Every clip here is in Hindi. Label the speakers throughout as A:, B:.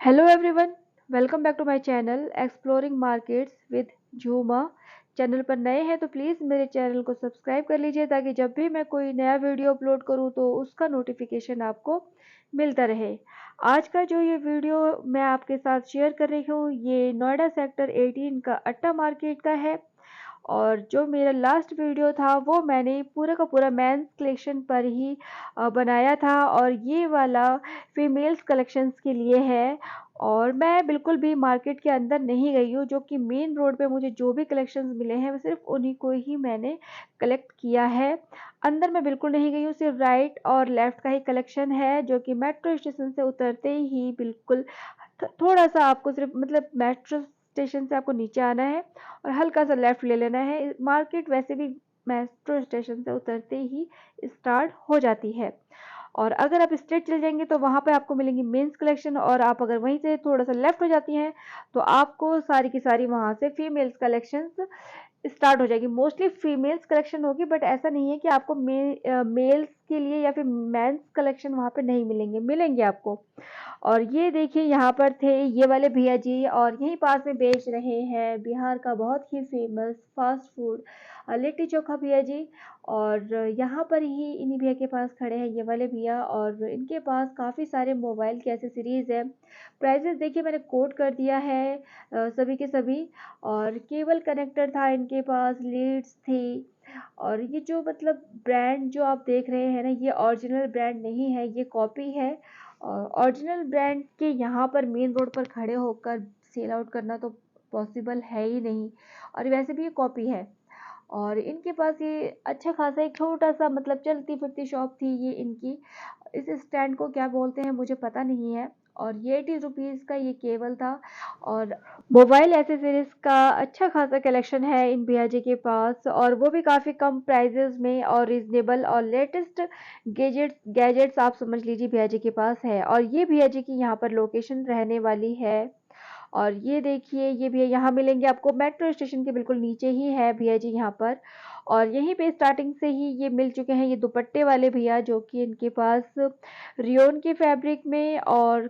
A: Hello everyone, welcome back to my channel exploring markets with Jhuma. Channel पर नए हैं तो प्लीज़ मेरे चैनल को सब्सक्राइब कर लीजिए ताकि जब भी मैं कोई नया वीडियो अपलोड करूं तो उसका नोटिफिकेशन आपको मिलता रहे। आज का जो ये वीडियो मैं आपके साथ शेयर कर रही हूँ ये नोएडा सेक्टर 18 का अट्टा मार्केट का है। और जो मेरा लास्ट वीडियो था वो मैंने पूरा का पूरा मेंस कलेक्शन पर ही बनाया था और ये वाला फीमेल्स कलेक्शंस के लिए है। और मैं बिल्कुल भी मार्केट के अंदर नहीं गई हूँ, जो कि मेन रोड पे मुझे जो भी कलेक्शंस मिले हैं वो सिर्फ उन्हीं को ही मैंने कलेक्ट किया है। अंदर मैं बिल्कुल नहीं गई हूँ, सिर्फ राइट और लेफ्ट का ही कलेक्शन है जो कि मेट्रो स्टेशन से उतरते ही बिल्कुल थोड़ा सा आपको सिर्फ मतलब मेट्रो स्टेशन से आपको नीचे आना है और हल्का सा लेफ्ट ले लेना है। मार्केट वैसे भी मेट्रो स्टेशन से उतरते ही स्टार्ट हो जाती है। और अगर आप स्ट्रेट चले जाएंगे तो वहाँ पे आपको मिलेंगी मेंस कलेक्शन, और आप अगर वहीं से थोड़ा सा लेफ्ट हो जाती हैं तो आपको सारी की सारी वहाँ से फीमेल्स कलेक्शंस स्टार्ट हो जाएगी। मोस्टली फीमेल्स कलेक्शन होगी, बट ऐसा नहीं है कि आपको मेल्स के लिए या फिर मेंस कलेक्शन वहाँ पे नहीं मिलेंगे, मिलेंगे आपको। और ये देखिए यहाँ पर थे ये वाले भैया जी और यहीं पास में बेच रहे हैं बिहार का बहुत ही famous fast food litti chokha भैया जी। और यहाँ पर ही इन्हीं भैया के पास खड़े हैं ये वाले भैया, और इनके पास काफ़ी सारे मोबाइल के एसेसरीज है। प्राइजेस देखिए मैंने कोट कर दिया है सभी के सभी। और केबल कनेक्टर था इनके पास, लीड्स थी। और ये जो मतलब ब्रांड जो आप देख रहे हैं ना, ये ओरिजिनल ब्रांड नहीं है, ये कॉपी है। और ओरिजिनल ब्रांड के यहाँ पर मेन रोड पर खड़े होकर सेल आउट करना तो पॉसिबल है ही नहीं, और वैसे भी ये कॉपी है। और इनके पास ये अच्छा खासा एक छोटा सा मतलब चलती फिरती शॉप थी ये इनकी। इस स्टैंड को क्या बोलते हैं मुझे पता नहीं है। और ये 80 रुपीज़ का ये केबल था। और मोबाइल एसेसरीज का अच्छा खासा कलेक्शन है इन भैया जी के पास, और वो भी काफ़ी कम प्राइजेस में और रिजनेबल और लेटेस्ट गैजेट्स आप समझ लीजिए भैया जी के पास है। और ये भैया जी की यहाँ पर लोकेशन रहने वाली है। और ये देखिए ये भैया यहाँ मिलेंगे आपको मेट्रो स्टेशन के बिल्कुल नीचे ही है भैया जी यहाँ पर। और यहीं पे स्टार्टिंग से ही ये मिल चुके हैं ये दुपट्टे वाले भैया, जो कि इनके पास रियोन के फैब्रिक में और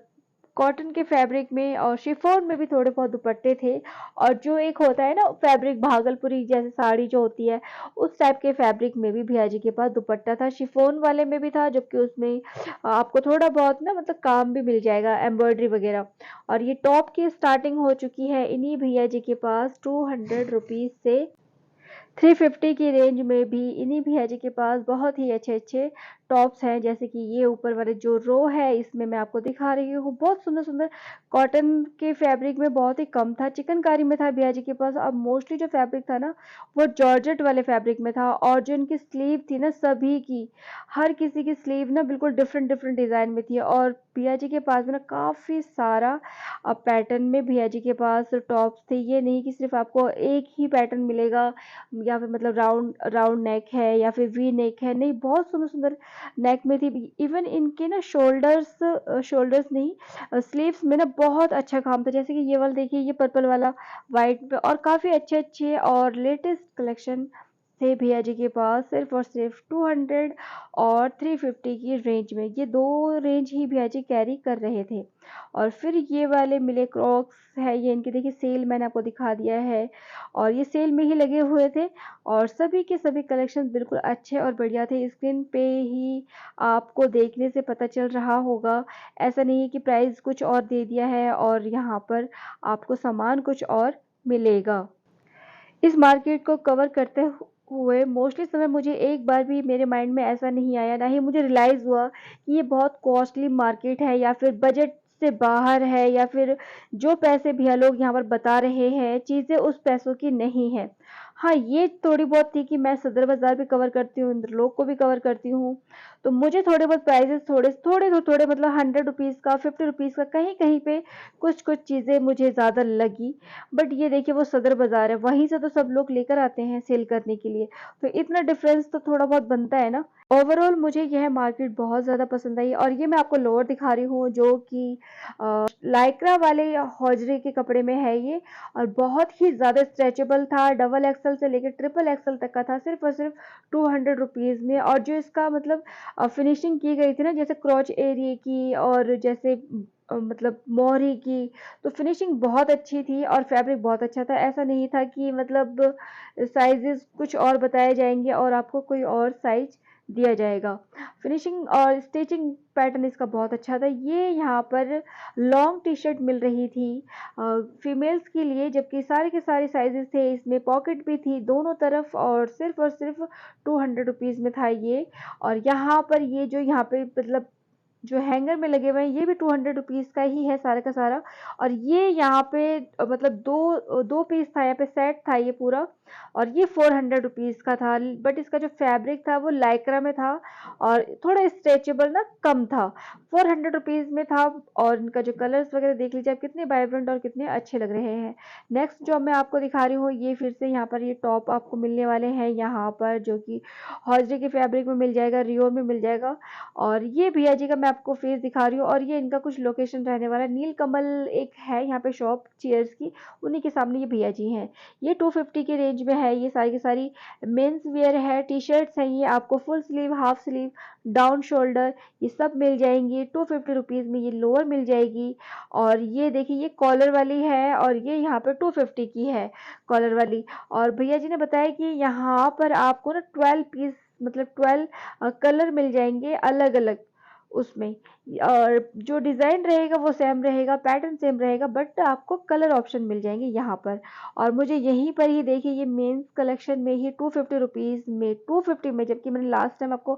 A: कॉटन के फैब्रिक में और शिफॉन में भी थोड़े बहुत दुपट्टे थे। और जो एक होता है ना फैब्रिक भागलपुरी जैसे साड़ी जो होती है, उस टाइप के फैब्रिक में भी भैया जी के पास दुपट्टा था। शिफॉन वाले में भी था, जबकि उसमें आपको थोड़ा बहुत ना मतलब काम भी मिल जाएगा, एम्ब्रॉयडरी वगैरह। और ये टॉप की स्टार्टिंग हो चुकी है इन्हीं भैया जी के पास 200 रुपीज़ से 350 की रेंज में भी इन्हीं भैया जी के पास बहुत ही अच्छे अच्छे टॉप्स हैं। जैसे कि ये ऊपर वाले जो रो है इसमें मैं आपको दिखा रही हूँ, बहुत सुंदर सुंदर कॉटन के फैब्रिक में बहुत ही कम था, चिकनकारी में था भैया जी के पास। अब मोस्टली जो फैब्रिक था ना वो जॉर्जेट वाले फैब्रिक में था। और जो इनकी स्लीव थी ना सभी की, हर किसी की स्लीव ना बिल्कुल डिफरेंट डिफरेंट डिज़ाइन में थी। और भैया जी के पास में ना काफ़ी सारा पैटर्न में भैया जी के पास टॉप्स थे। ये नहीं कि सिर्फ आपको एक ही पैटर्न मिलेगा या फिर मतलब राउंड राउंड नेक है या फिर वी नेक है, नहीं बहुत सुंदर सुंदर नेक में थी। इवन इनके ना शोल्डर्स नहीं स्लीव्स में ना बहुत अच्छा काम था। जैसे कि ये वाला देखिए, ये पर्पल वाला वाइट पे, और काफ़ी अच्छे अच्छे और लेटेस्ट कलेक्शन थे भैया जी के पास सिर्फ और सिर्फ 200 और 350 की रेंज में। ये दो रेंज ही भैया जी कैरी कर रहे थे। और फिर ये वाले मिले क्रॉक्स है, ये इनके देखिए सेल मैंने आपको दिखा दिया है, और ये सेल में ही लगे हुए थे। और सभी के सभी कलेक्शन बिल्कुल अच्छे और बढ़िया थे, स्क्रीन पे ही आपको देखने से पता चल रहा होगा। ऐसा नहीं है कि प्राइस कुछ और दे दिया है और यहाँ पर आपको सामान कुछ और मिलेगा। इस मार्केट को कवर करते हुए मोस्टली समय मुझे एक बार भी मेरे माइंड में ऐसा नहीं आया, ना ही मुझे रियलाइज़ हुआ कि ये बहुत कॉस्टली मार्केट है या फिर बजट से बाहर है, या फिर जो पैसे भैया लोग यहाँ पर बता रहे हैं चीज़ें उस पैसों की नहीं है। हाँ, ये थोड़ी बहुत थी कि मैं सदर बाज़ार भी कवर करती हूँ, इंद्रलोक को भी कवर करती हूँ, तो मुझे थोड़े बहुत प्राइसेस थोड़े मतलब 100 रुपीज़ का 50 रुपीज़ का कहीं कहीं पे कुछ कुछ चीज़ें मुझे ज़्यादा लगी। बट ये देखिए वो सदर बाजार है, वहीं से तो सब लोग लेकर आते हैं सेल करने के लिए, तो इतना डिफरेंस तो थोड़ा बहुत बनता है ना। ओवरऑल मुझे यह मार्केट बहुत ज़्यादा पसंद आई। और ये मैं आपको लोअर दिखा रही हूँ जो कि लाइक्रा वाले हौजरी के कपड़े में है ये, और बहुत ही ज़्यादा स्ट्रेचेबल था, डबल एक्सल से लेकर ट्रिपल एक्सल तक का था सिर्फ और सिर्फ 200 रुपीज़ में। और जो इसका मतलब फिनिशिंग की गई थी ना, जैसे क्रॉच एरिए की और जैसे मतलब मोहरी की, तो फिनिशिंग बहुत अच्छी थी और फैब्रिक बहुत अच्छा था। ऐसा नहीं था कि मतलब साइज़ेज़ कुछ और बताए जाएँगे और आपको कोई और साइज़ दिया जाएगा। फिनिशिंग और स्टिचिंग पैटर्न इसका बहुत अच्छा था। ये यहाँ पर लॉन्ग टी-शर्ट मिल रही थी फीमेल्स के लिए, जबकि सारे के सारे साइज़ेज़ थे। इसमें पॉकेट भी थी दोनों तरफ और सिर्फ़ 200 रुपीज़ में था ये। और यहाँ पर ये जो यहाँ पे मतलब जो हैंगर में लगे हुए हैं ये भी 200 रुपीज़ का ही है सारा का सारा। और ये यहाँ पे मतलब दो पीस था, यहाँ पे सेट था ये पूरा, और ये 400 रुपीज़ का था। बट इसका जो फैब्रिक था वो लाइक्रा में था और थोड़ा स्ट्रेचेबल ना कम था। 400 रुपीज़ में था। और इनका जो कलर्स वगैरह देख लीजिए आप, कितने वाइब्रेंट और कितने अच्छे लग रहे हैं। नेक्स्ट जो मैं आपको दिखा रही हूँ, ये फिर से यहाँ पर ये टॉप आपको मिलने वाले हैं यहाँ पर, जो कि हौजरी के फैब्रिक में मिल जाएगा, रियोन में मिल जाएगा। और ये भैया जी का मैं आपको फेस दिखा रही हूँ और ये इनका कुछ लोकेशन रहने वाला है। नीलकमल एक है यहाँ पे शॉप चेयर्स की, उन्हीं के सामने ये भैया जी हैं। ये 250 के रेंज में है। ये सारी की सारी मेंस वेयर है, टी शर्ट्स हैं। ये आपको full sleeve, half sleeve, down shoulder ये सब मिल जाएंगी 250 रुपीज़ में। ये लोअर मिल जाएगी। और ये देखिए ये कॉलर वाली है और ये यहाँ पर 250 की है कॉलर वाली। और भैया जी ने बताया कि यहाँ पर आपको ना 12 पीस मतलब 12 कलर मिल जाएंगे अलग अलग उसमें। और जो डिज़ाइन रहेगा वो सेम रहेगा, पैटर्न सेम रहेगा, बट आपको कलर ऑप्शन मिल जाएंगे यहाँ पर। और मुझे यहीं पर ही देखिए ये मेंस कलेक्शन में ही 250 रुपीज़ में, 250 में, जबकि मैंने लास्ट टाइम आपको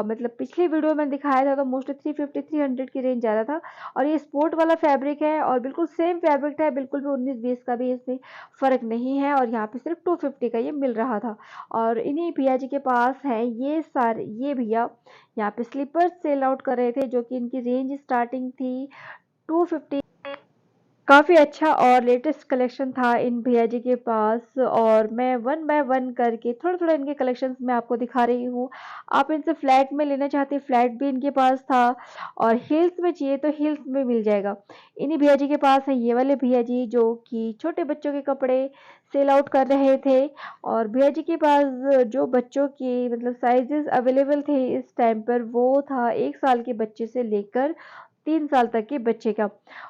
A: मतलब पिछली वीडियो में मैंने दिखाया था तो मोस्टली 350 300 की रेंज ज़्यादा था। और ये स्पोर्ट वाला फैब्रिक है और बिल्कुल सेम फैब्रिक है, बिल्कुल भी 19-20 का भी इसमें फ़र्क नहीं है। और यहाँ पे सिर्फ 250 का ये मिल रहा था। और इन्हीं भैया जी के पास हैं ये सारे, ये भैया यहाँ पे स्लीपर्स सेल आउट कर रहे थे, जो कि इनकी रेंज स्टार्टिंग थी 250। काफ़ी अच्छा और लेटेस्ट कलेक्शन था इन भैया जी के पास। और मैं वन बाय वन करके थोड़ा थोड़ा इनके कलेक्शंस मैं आपको दिखा रही हूँ। आप इनसे फ्लैट में लेना चाहते हैं, फ्लैट भी इनके पास था। और हिल्स में चाहिए तो हिल्स में मिल जाएगा। इन्हीं भैया जी के पास है ये वाले भैया जी, जो कि छोटे बच्चों के कपड़े सेल आउट कर रहे थे। और भैया जी के पास जो बच्चों की मतलब साइजेस अवेलेबल थे इस टाइम पर, वो था 1 साल के बच्चे से लेकर 3 साल तक के बच्चे का।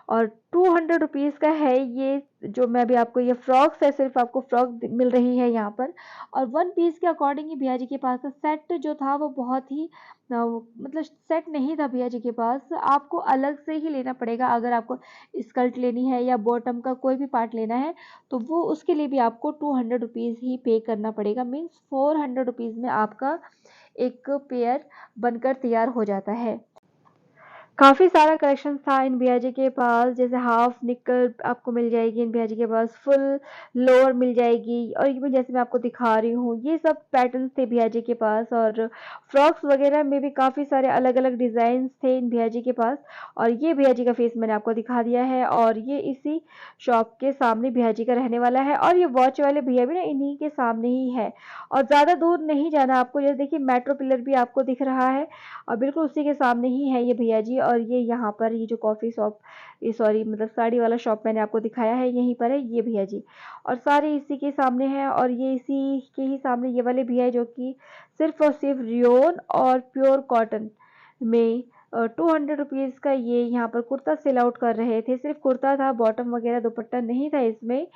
A: और 200 रुपीज़ का है ये। जो मैं अभी आपको ये फ्रॉक्स है, सिर्फ आपको फ्रॉक मिल रही है यहाँ पर। और वन पीस के अकॉर्डिंग ही भैया जी के पास सेट जो था वो बहुत ही मतलब सेट नहीं था भैया जी के पास। आपको अलग से ही लेना पड़ेगा अगर आपको स्कर्ट लेनी है या बॉटम का कोई भी पार्ट लेना है, तो वो उसके लिए भी आपको 200 रुपीज़ ही पे करना पड़ेगा। मीन्स 400 रुपीज़ में आपका एक पेयर बनकर तैयार हो जाता है। काफ़ी सारा कलेक्शन था इन भैया जी के पास। जैसे हाफ निक्कर आपको मिल जाएगी इन भैया जी के पास, फुल लोअर मिल जाएगी। और ये जैसे मैं आपको दिखा रही हूँ ये सब पैटर्न्स थे भैया जी के पास। और फ्रॉक्स वगैरह में भी काफ़ी सारे अलग अलग डिज़ाइन थे इन भैया जी के पास। और ये भैया जी का फेस मैंने आपको दिखा दिया है और ये इसी शॉप के सामने भैया जी का रहने वाला है। और ये वॉच वाले भैया भी ना इन्हीं के सामने ही है और ज़्यादा दूर नहीं जाना आपको। जैसे देखिए मेट्रो पिलर भी आपको दिख रहा है और बिल्कुल उसी के सामने ही है ये भैया जी। और ये यहाँ पर ये जो कॉफ़ी शॉप, ये सॉरी मतलब साड़ी वाला शॉप मैंने आपको दिखाया है, यहीं पर है ये भैया जी। और सारे इसी के सामने हैं। और ये इसी के ही सामने ये वाले भैया है, जो कि सिर्फ और सिर्फ रियोन और प्योर कॉटन में 200 रुपीज़ का ये यहाँ पर कुर्ता सेल आउट कर रहे थे। सिर्फ कुर्ता था, बॉटम वगैरह दुपट्टा नहीं था इसमें।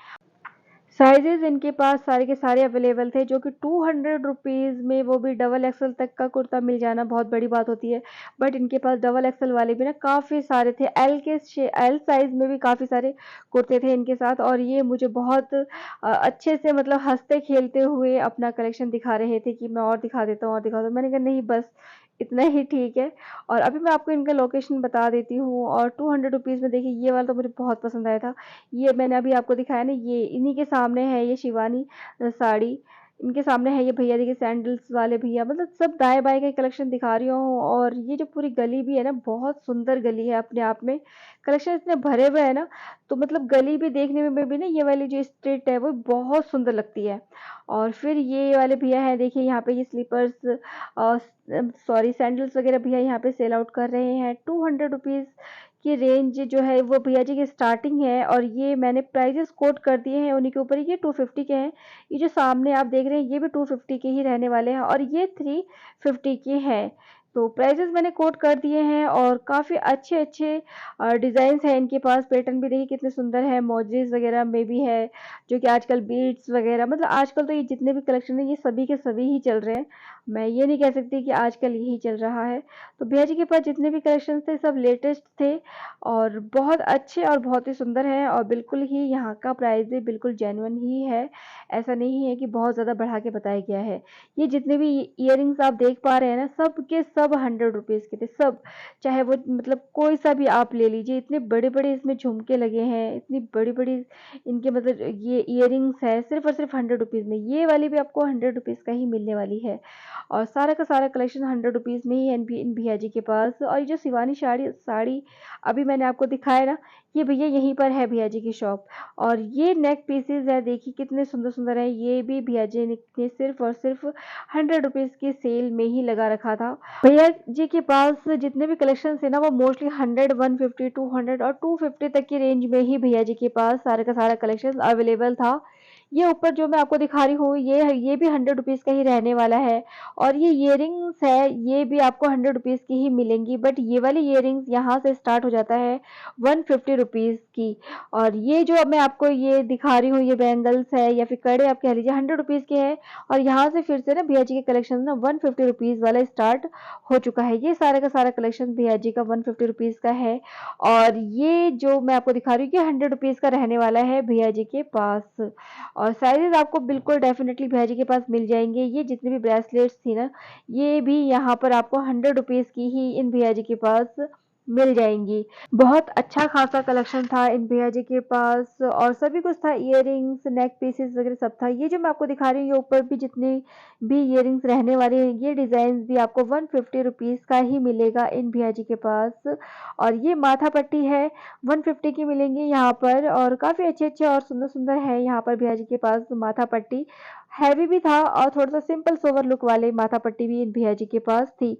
A: साइजेस इनके पास सारे के सारे अवेलेबल थे, जो कि 200 रुपीज़ में, वो भी डबल एक्सल तक का कुर्ता मिल जाना बहुत बड़ी बात होती है। बट इनके पास डबल एक्सल वाले भी ना काफ़ी सारे थे। एल साइज़ में भी काफ़ी सारे कुर्ते थे इनके साथ। और ये मुझे बहुत अच्छे से मतलब हंसते खेलते हुए अपना कलेक्शन दिखा रहे थे कि मैं और दिखा देता हूँ और दिखा दूँ। मैंने कहा नहीं बस इतना ही ठीक है। और अभी मैं आपको इनका लोकेशन बता देती हूँ। और 200 रुपीज़ में देखिए ये वाला तो मुझे बहुत पसंद आया था। ये मैंने अभी आपको दिखाया ना, ये इन्हीं के सामने है ये शिवानी साड़ी। इनके सामने है ये भैया देखिए सैंडल्स वाले भैया, मतलब सब दाएं बाएं का कलेक्शन दिखा रही हूँ। और ये जो पूरी गली भी है ना, बहुत सुंदर गली है अपने आप में। कलेक्शन इतने भरे हुए है ना, तो मतलब गली भी देखने में भी ना ये वाली जो स्ट्रीट है वो बहुत सुंदर लगती है। और फिर ये वाले भैया है देखिए यहाँ पे ये स्लीपर्स सॉरी सैंडल्स वगैरह भैया यहाँ पे सेल आउट कर रहे हैं। 200 रुपीज़ की रेंज जो है वो भैया जी की स्टार्टिंग है। और ये मैंने प्राइजेस कोट कर दिए हैं उन्हीं के ऊपर, ये 250 के हैं। ये जो सामने आप देख रहे हैं ये भी 250 के ही रहने वाले हैं और ये 350 के हैं। तो प्राइजेस मैंने कोट कर दिए हैं और काफ़ी अच्छे-अच्छे डिज़ाइन्स हैं इनके पास। पैटर्न भी देखिए कितने सुंदर है, मोजेस वगैरह में भी है, जो कि आजकल बीड्स वगैरह मतलब आजकल तो ये जितने भी कलेक्शन है ये सभी के सभी ही चल रहे हैं। मैं ये नहीं कह सकती कि आजकल यही चल रहा है। तो भैया जी के पास जितने भी कलेक्शंस थे सब लेटेस्ट थे और बहुत अच्छे और बहुत ही सुंदर हैं और बिल्कुल ही यहाँ का प्राइस भी बिल्कुल जेन्युइन ही है। ऐसा नहीं है कि बहुत ज़्यादा बढ़ा के बताया गया है। ये जितने भी इयररिंग्स आप देख पा रहे हैं ना, सब के सब 100 रुपीज़ के थे, सब। चाहे वो मतलब कोई सा भी आप ले लीजिए, इतने बड़े-बड़े इसमें झुमके लगे हैं, इतनी बड़ी-बड़ी इनके मतलब ये इयररिंग्स है, सिर्फ़ और सिर्फ़ 100 रुपीज़ में। ये वाली भी आपको 100 रुपीज़ का ही मिलने वाली है और सारा का सारा कलेक्शन 100 रुपीज़ में ही है इन भैया जी के पास। और ये जो शिवानी साड़ी साड़ी अभी मैंने आपको दिखाया ना, ये भैया यहीं पर है भैया जी की शॉप। और ये नेक पीसेज़ है, देखिए कितने सुंदर-सुंदर हैं। ये भी भैया जी ने सिर्फ़ और सिर्फ़ 100 रुपीज़ की सेल में ही लगा रखा था। भैया जी के पास जितने भी कलेक्शन थे ना वो मोस्टली 100, 150, 200 और 250 तक की रेंज में ही भैया जी के पास सारे का सारा कलेक्शन अवेलेबल था। ये ऊपर जो मैं आपको दिखा रही हूँ ये भी 100 रुपीज़ का ही रहने वाला है और ये इयररिंग्स है ये भी आपको 100 रुपीज़ की ही मिलेंगी, बट ये वाली इयररिंग्स यहाँ से स्टार्ट हो जाता है 150 रुपीज़ की। और ये जो अब मैं आपको ये दिखा रही हूँ ये बैंगल्स है या फिर कड़े आप कह लीजिए 100 रुपीज़ के हैं और यहाँ से फिर से ना भैया जी के कलेक्शन ना 150 रुपीज़ वाला स्टार्ट हो चुका है। ये सारा का सारा कलेक्शन भैया जी का 150 रुपीज़ का है और ये जो मैं आपको दिखा रही हूँ ये 100 रुपीज़ का रहने वाला है भैया जी के पास। और साइजेस आपको बिल्कुल डेफिनेटली भैया जी के पास मिल जाएंगे। ये जितनी भी ब्रेसलेट्स थी ना ये भी यहाँ पर आपको 100 रुपीज़ की ही इन भैया जी के पास मिल जाएंगी। बहुत अच्छा खासा कलेक्शन था इन भैया जी के पास और सभी कुछ था, इयररिंग्स नेक पीसेस वगैरह सब था। ये जो मैं आपको दिखा रही हूँ ये ऊपर भी जितने भी इयररिंग्स रहने वाले हैं ये डिजाइन भी आपको 150 रुपीज़ का ही मिलेगा इन भैया जी के पास। और ये माथा पट्टी है 150 की मिलेंगी यहाँ पर और काफ़ी अच्छे-अच्छे और सुंदर-सुंदर है यहाँ पर भैया जी के पास माथा पट्टी। हैवी भी था और थोड़ा-सा सिंपल सोवर लुक वाले माथा पट्टी भी इन भैया जी के पास थी।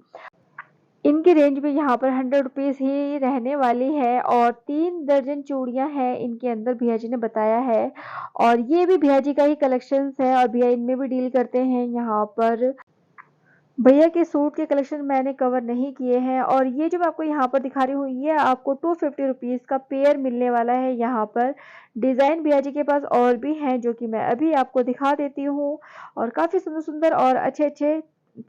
A: इनकी रेंज भी यहाँ पर 100 रुपीज़ ही रहने वाली है और 3 दर्जन चूड़ियाँ हैं इनके अंदर भैया जी ने बताया है। और ये भी भैया जी का ही कलेक्शंस है और भैया इनमें भी डील करते हैं यहाँ पर। भैया के सूट के कलेक्शन मैंने कवर नहीं किए हैं और ये जो मैं आपको यहाँ पर दिखा रही हूँ ये आपको 250 रुपीज़ का पेयर मिलने वाला है यहाँ पर। डिज़ाइन भैया जी के पास और भी हैं जो कि मैं अभी आपको दिखा देती हूँ और काफ़ी सुंदर-सुंदर और अच्छे-अच्छे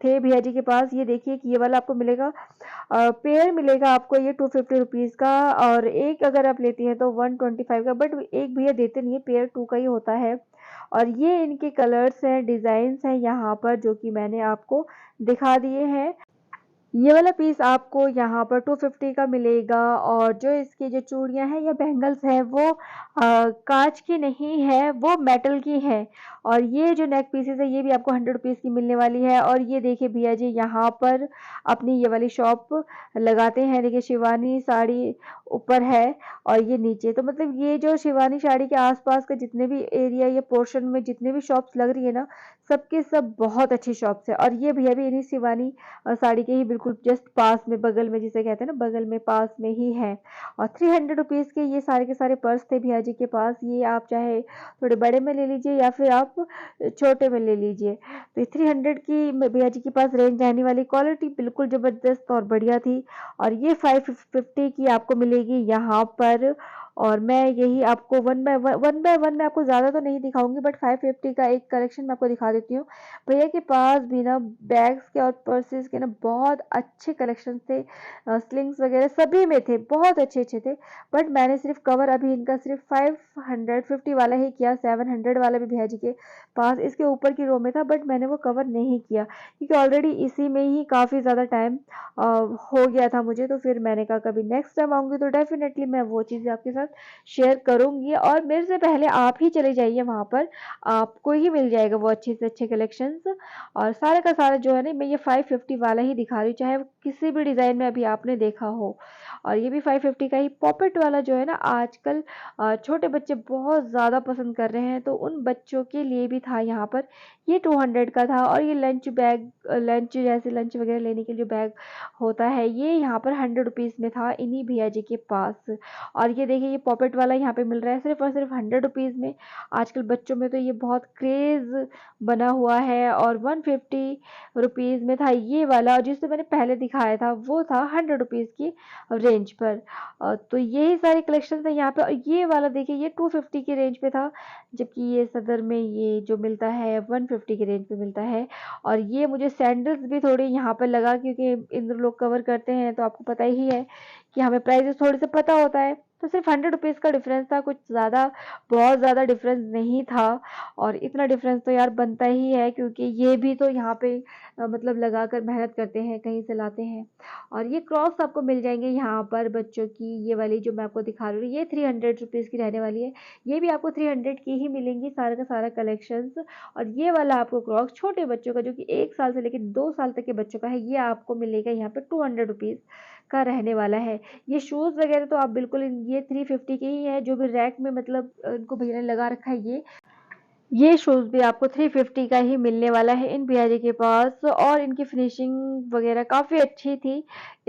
A: थे भैया जी के पास। ये देखिए कि ये वाला आपको मिलेगा पेयर मिलेगा आपको ये 250 रुपीज़ का और एक अगर आप लेती हैं तो 125 का, बट एक भैया देते नहीं है, पेयर 2 का ही होता है। और ये इनके कलर्स हैं, डिज़ाइन्स हैं यहाँ पर जो कि मैंने आपको दिखा दिए हैं। ये वाला पीस आपको यहाँ पर 250 का मिलेगा और जो इसकी जो चूड़ियाँ हैं या बैंगल्स हैं वो कांच की नहीं है, वो मेटल की है। और ये जो नेक पीसेस है ये भी आपको 100 रुपीज़ की मिलने वाली है। और ये देखिए भैया जी यहाँ पर अपनी ये वाली शॉप लगाते हैं। देखिए शिवानी साड़ी ऊपर है और ये नीचे, तो मतलब ये जो शिवानी साड़ी के आसपास का जितने भी एरिया या पोर्शन में जितने भी शॉप्स लग रही है ना सबके सब बहुत अच्छी शॉप्स है। और ये भैया भी इन्हीं शिवानी साड़ी के ही बिल्कुल जस्ट पास में बगल में जिसे कहते हैं ना बगल में पास में ही है। और 300 रुपीज़ के ये सारे के सारे पर्स थे भैया जी के पास। ये आप चाहे थोड़े बड़े में ले लीजिए या फिर आप छोटे में ले लीजिए। तो 300 की भैया जी के पास रेंज रहने वाली, क्वालिटी बिल्कुल ज़बरदस्त और बढ़िया थी। और ये 550 की आपको मिलेगी यहाँ पर। और मैं यही आपको वन बाय वन मैं आपको ज़्यादा तो नहीं दिखाऊंगी बट 550 का एक कलेक्शन मैं आपको दिखा देती हूँ। भैया के पास भी ना बैग्स के और पर्सेस के ना बहुत अच्छे कलेक्शन थे। स्लिंग्स वगैरह सभी में थे, बहुत अच्छे अच्छे थे। बट मैंने सिर्फ कवर अभी इनका सिर्फ 550 वाला ही किया। 700 वाला भी भैया जी के पास इसके ऊपर की रो में था बट मैंने वो कवर नहीं किया क्योंकि ऑलरेडी इसी में ही काफ़ी ज़्यादा टाइम हो गया था मुझे। तो फिर मैंने कहा कभी नेक्स्ट टाइम आऊँगी तो डेफिनेटली मैं वो चीज़ें आपके साथ शेयर करूँगी और मेरे से पहले आप ही चले जाइए वहाँ पर, आपको ही मिल जाएगा वो अच्छे से अच्छे कलेक्शंस। और सारे का सारा जो है ना मैं ये 550 वाला ही दिखा रही हूँ, चाहे वो किसी भी डिज़ाइन में अभी आपने देखा हो। और ये भी 550 का ही पॉकेट वाला जो है ना आजकल छोटे बच्चे बहुत ज़्यादा पसंद कर रहे हैं तो उन बच्चों के लिए भी था यहाँ पर। ये 200 का था। और ये लंच बैग, लंच जैसे लंच वगैरह लेने के लिए बैग होता है ये यहाँ पर 100 रुपीज़ में था इन्हीं भैया जी के पास। और ये देखिए ये ये पॉपेट वाला यहाँ पे मिल रहा है सिर्फ और सिर्फ 100 रुपीज़ में। आजकल बच्चों में तो ये बहुत क्रेज़ बना हुआ है। और 150 रुपीज़ में था ये वाला, और जिससे मैंने पहले दिखाया था वो था 100 रुपीज़ की रेंज पर। तो यही सारी कलेक्शन है यहाँ पे। और ये वाला देखिए ये 250 की रेंज पे था, जबकि ये सदर में ये जो मिलता है 150 की रेंज पे मिलता है। और ये मुझे सैंडल्स भी थोड़ी यहाँ पर लगा, क्योंकि इंद्र लोग कवर करते हैं तो आपको पता ही है कि हमें प्राइसेस थोड़े से पता होता है। तो सिर्फ 100 रुपीज़ का डिफरेंस था, कुछ ज़्यादा बहुत ज़्यादा डिफरेंस नहीं था। और इतना डिफरेंस तो यार बनता ही है, क्योंकि ये भी तो यहाँ पे मतलब लगाकर मेहनत करते हैं, कहीं से लाते हैं। और ये क्रॉक्स आपको मिल जाएंगे यहाँ पर बच्चों की, ये वाली जो मैं आपको दिखा रही हूँ ये 300 रुपीज़ की रहने वाली है। ये भी आपको 300 की ही मिलेंगी, सारा का सारा कलेक्शंस। और ये वाला आपको क्रॉक्स छोटे बच्चों का, जो कि 1 साल से लेकर 2 साल तक के बच्चों का है, ये आपको मिलेगा यहाँ पे 200 रुपीज़ का रहने वाला है। ये शूज़ वगैरह तो आप बिल्कुल ये 350 के ही है, जो भी रैक में मतलब इनको भैया ने लगा रखा है। ये शूज़ भी आपको 350 का ही मिलने वाला है इन भैया जी के पास। और इनकी फिनिशिंग वगैरह काफ़ी अच्छी थी,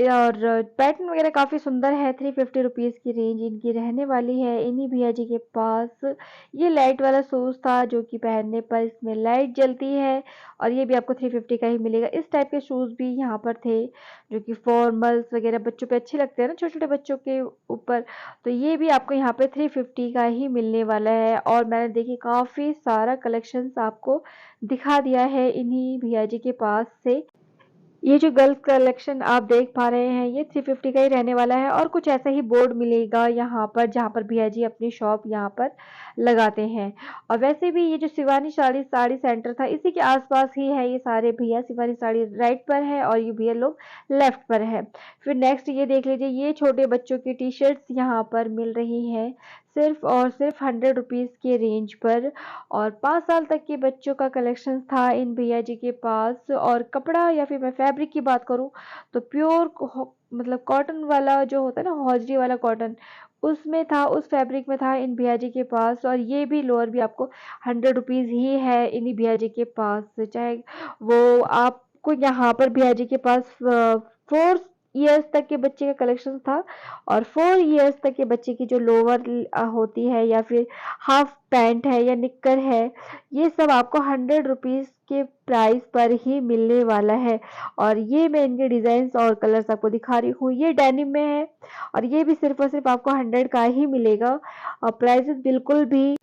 A: और पैटर्न वगैरह काफ़ी सुंदर है। 350 रुपीज़ की रेंज इनकी रहने वाली है इन्हीं भैया जी के पास। ये लाइट वाला शूज़ था, जो कि पहनने पर इसमें लाइट जलती है, और ये भी आपको 350 का ही मिलेगा। इस टाइप के शूज़ भी यहाँ पर थे, जो कि फॉर्मल्स वगैरह बच्चों पे अच्छे लगते हैं ना, छोटे छोटे बच्चों के ऊपर। तो ये भी आपको यहाँ पे 350 का ही मिलने वाला है। और मैंने देखी काफ़ी सारा कलेक्शंस आपको दिखा दिया है इन्हीं भैया जी के पास से। ये जो गर्ल्स कलेक्शन आप देख पा रहे हैं ये 350 का ही रहने वाला है। और कुछ ऐसा ही बोर्ड मिलेगा यहाँ पर, जहाँ पर भैया जी अपनी शॉप यहाँ पर लगाते हैं। और वैसे भी ये जो शिवानी साड़ी साड़ी सेंटर था, इसी के आसपास ही है ये सारे भैया। शिवानी साड़ी राइट पर है और ये भैया लोग लेफ्ट पर है। फिर नेक्स्ट ये देख लीजिए, ये छोटे बच्चों की टी शर्ट्स यहाँ पर मिल रही है सिर्फ और सिर्फ 100 रुपीज़ के रेंज पर। और 5 साल तक के बच्चों का कलेक्शन था इन भैया जी के पास। और कपड़ा या फिर मैं फैब्रिक की बात करूं तो प्योर मतलब कॉटन वाला जो होता है ना, हौजरी वाला कॉटन, उसमें था, उस फैब्रिक में था इन भैया जी के पास। और ये भी लोअर भी आपको 100 रुपीज़ ही है इन्हीं भैया जी के पास। चाहे वो आपको यहाँ पर भैया जी के पास 4 ईयर्स तक के बच्चे का कलेक्शन था। और 4 ईयर्स तक के बच्चे की जो लोअर होती है, या फिर हाफ पैंट है या निक्कर है, ये सब आपको 100 रुपीज़ के प्राइस पर ही मिलने वाला है। और ये मैं इनके डिजाइन और कलर्स आपको दिखा रही हूँ, ये डेनिम में है। और ये भी सिर्फ और सिर्फ आपको 100 का ही मिलेगा। और प्राइसेस बिल्कुल भी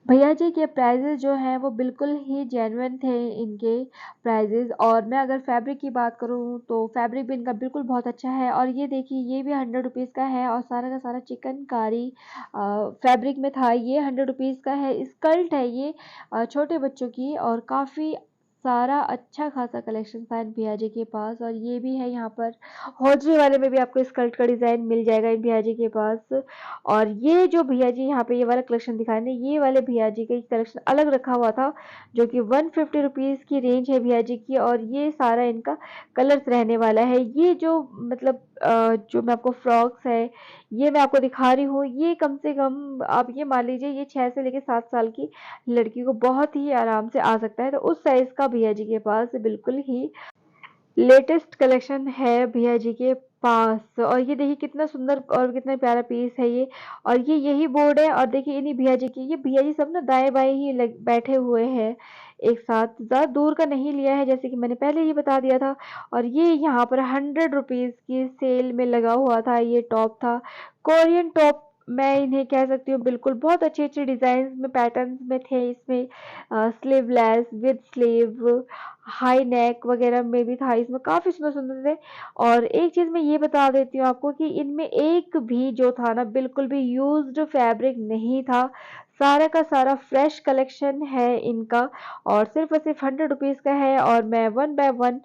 A: भैया जी के प्राइजेज़ जो हैं वो बिल्कुल ही जेन्युइन थे इनके प्राइजेज़। और मैं अगर फैब्रिक की बात करूँ तो फैब्रिक भी इनका बिल्कुल बहुत अच्छा है। और ये देखिए ये भी 100 रुपीज़ का है, और सारा का सारा चिकनकारी फैब्रिक में था। ये 100 रुपीज़ का है, स्कर्ट है ये छोटे बच्चों की। और काफ़ी सारा अच्छा खासा कलेक्शन था इन भैया जी के पास। और ये भी है यहाँ पर हौजरी वाले में भी आपको स्कर्ट का डिज़ाइन मिल जाएगा इन भैया जी के पास। और ये जो भैया जी यहाँ पे ये वाला कलेक्शन दिखाए ना, ये वाले भैया जी का कलेक्शन अलग रखा हुआ था, जो कि 150 रुपीज़ की रेंज है भैया जी की। और ये सारा इनका कलर्स रहने वाला है। ये जो मतलब जो मैं आपको फ्रॉक्स है ये मैं आपको दिखा रही हूँ, ये कम से कम आप ये मान लीजिए ये 6 से लेकर 7 साल की लड़की को बहुत ही आराम से आ सकता है। तो उस साइज का भैया जी के पास बिल्कुल ही लेटेस्ट कलेक्शन है भैया जी के पास। और ये देखिए कितना सुंदर और कितना प्यारा पीस है ये। और ये यही बोर्ड है। और देखिए इन्हीं भैया जी की, ये भैया जी सब ना दाएं बाएं ही बैठे हुए हैं एक साथ, ज़्यादा दूर का नहीं लिया है, जैसे कि मैंने पहले ही बता दिया था। और ये यहाँ पर 100 रुपीज़ की सेल में लगा हुआ था, ये टॉप था, कोरियन टॉप मैं इन्हें कह सकती हूँ। बिल्कुल बहुत अच्छे अच्छे डिजाइन में पैटर्न में थे इसमें, sleeveless with sleeve, high neck वगैरह में भी था, इसमें काफ़ी सुंदर-सुंदर थे। और एक चीज़ मैं ये बता देती हूँ आपको कि इनमें एक भी जो था ना बिल्कुल भी यूज्ड फैब्रिक नहीं था, सारा का सारा फ्रेश कलेक्शन है इनका। और सिर्फ़ और सिर्फ़ 100 रुपीज़ का है। और मैं वन बाय वन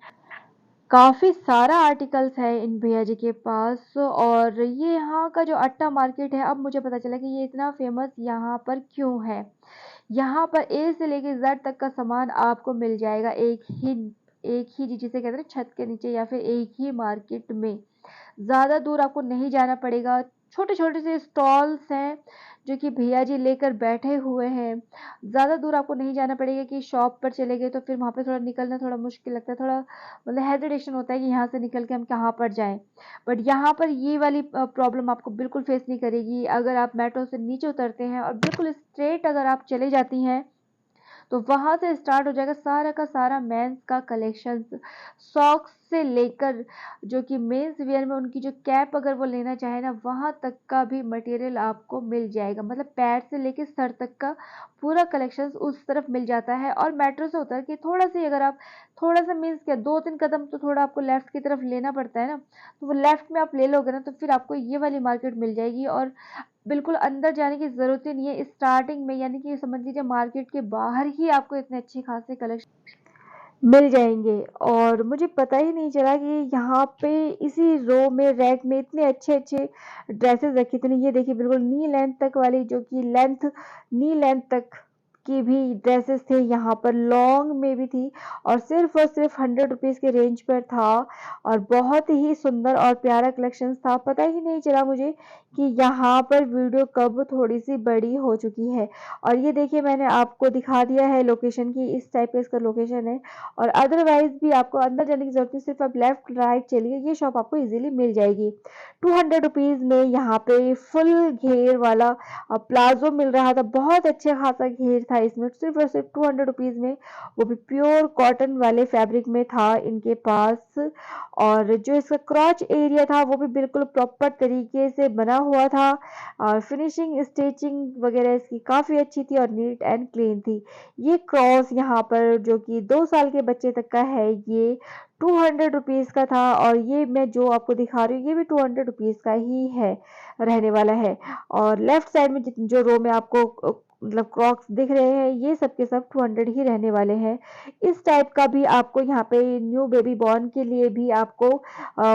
A: काफ़ी सारा आर्टिकल्स है इन भैया जी के पास। और ये यहाँ का जो अट्टा मार्केट है, अब मुझे पता चला कि ये इतना फेमस यहाँ पर क्यों है। यहाँ पर ए से लेके जेड तक का सामान आपको मिल जाएगा एक ही जिसे कहते हैं ना छत के नीचे, या फिर एक ही मार्केट में। ज़्यादा दूर आपको नहीं जाना पड़ेगा। छोटे छोटे से स्टॉल्स हैं जो कि भैया जी लेकर बैठे हुए हैं। ज़्यादा दूर आपको नहीं जाना पड़ेगा कि शॉप पर चले गए तो फिर वहाँ पे थोड़ा निकलना थोड़ा मुश्किल लगता है, थोड़ा मतलब हेजिटेशन होता है कि यहाँ से निकल के हम कहाँ पर जाएं। बट यहाँ पर ये वाली प्रॉब्लम आपको बिल्कुल फेस नहीं करेगी। अगर आप मेट्रो से नीचे उतरते हैं और बिल्कुल स्ट्रेट अगर आप चले जाती हैं तो वहां से स्टार्ट हो जाएगा सारा का सारा मेंस का कलेक्शन। सॉक्स से लेकर जो कि मेंस वियर में उनकी जो कैप अगर वो लेना चाहे ना, वहां तक का भी मटेरियल आपको मिल जाएगा। मतलब पैर से लेकर सर तक का पूरा कलेक्शन उस तरफ मिल जाता है। और मेट्रो से उतर के थोड़ा सी अगर आप थोड़ा सा मीन्स क्या 2-3 कदम तो थोड़ा आपको लेफ्ट की तरफ लेना पड़ता है ना, तो वो लेफ्ट में आप ले लोगे ना तो फिर आपको ये वाली मार्केट मिल जाएगी। और बिल्कुल अंदर जाने की ज़रूरत ही नहीं है। स्टार्टिंग में यानी कि समझ लीजिए मार्केट के बाहर ही आपको इतने अच्छे खासे कलेक्शन मिल जाएँगे। और मुझे पता ही नहीं चला कि यहाँ पे इसी रो में रैक में इतने अच्छे-अच्छे ड्रेसेस रखी थी। ये देखिए बिल्कुल नी लेंथ तक वाली जो कि नी लेंथ तक की भी ड्रेसेस थे यहाँ पर, लॉन्ग में भी थी और सिर्फ 100 रुपीज़ के रेंज पर था। और बहुत ही सुंदर और प्यारा कलेक्शंस था। पता ही नहीं चला मुझे कि यहाँ पर वीडियो कब थोड़ी-सी बड़ी हो चुकी है। और ये देखिए मैंने आपको दिखा दिया है लोकेशन की, इस टाइप का इसका लोकेशन है। और अदरवाइज भी आपको अंदर जाने की जरूरत नहीं, सिर्फ आप लेफ्ट राइट चलिए, ये शॉप आपको इजीली मिल जाएगी। 200 रुपीज में यहाँ पे फुल घेर वाला प्लाजो मिल रहा था। बहुत अच्छा खासा घेर था इसमें, सिर्फ और सिर्फ 200 रुपीज में, वो भी प्योर कॉटन वाले फैब्रिक में था इनके पास। और जो इसका क्रॉच एरिया था वो भी बिल्कुल प्रॉपर तरीके से बना हुआ था। और फिनिशिंग स्टिचिंग वगैरह इसकी काफ़ी अच्छी थी और नीट एंड क्लीन थी। ये क्रॉस यहाँ पर जो कि 2 साल के बच्चे तक का है, ये 200 रुपीज़ का था। और ये मैं जो आपको दिखा रही हूँ ये भी 200 रुपीज़ का ही है, रहने वाला है। और लेफ्ट साइड में जो रो में आपको मतलब क्रॉक्स दिख रहे हैं, ये सब के सब 200 ही रहने वाले हैं। इस टाइप का भी आपको यहाँ पे न्यू बेबी बॉर्न के लिए भी आपको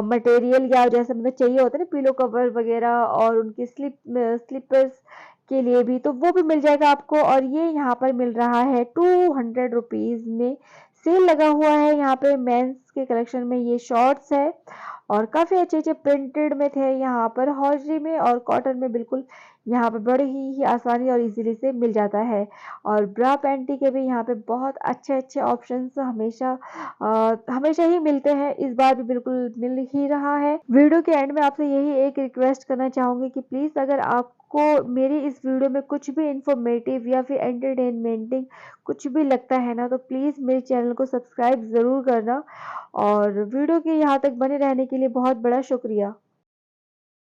A: मटेरियल या जैसे मतलब चाहिए होता है ना पिलो कवर वगैरह, और उनकी स्लीपर्स के लिए भी, तो वो भी मिल जाएगा आपको। और ये यहाँ पर मिल रहा है 200 रुपीज़ में। सेल लगा हुआ है यहाँ पे मेंस के कलेक्शन में। ये शॉर्ट्स है और काफ़ी अच्छे अच्छे प्रिंटेड में थे यहाँ पर, हौजरी में और कॉटन में, बिल्कुल यहाँ पे बड़े ही आसानी और इजीली से मिल जाता है। और ब्रा पैंटी के भी यहाँ पे बहुत अच्छे अच्छे ऑप्शंस हमेशा ही मिलते हैं, इस बार भी बिल्कुल मिल ही रहा है। वीडियो के एंड में आपसे यही एक रिक्वेस्ट करना चाहूँगी कि प्लीज़ अगर आपको मेरी इस वीडियो में कुछ भी इंफॉर्मेटिव या फिर एंटरटेनमेंटिंग कुछ भी लगता है ना, तो प्लीज़ मेरे चैनल को सब्सक्राइब ज़रूर करना। और वीडियो के यहाँ तक बने रहने के लिए बहुत बड़ा शुक्रिया।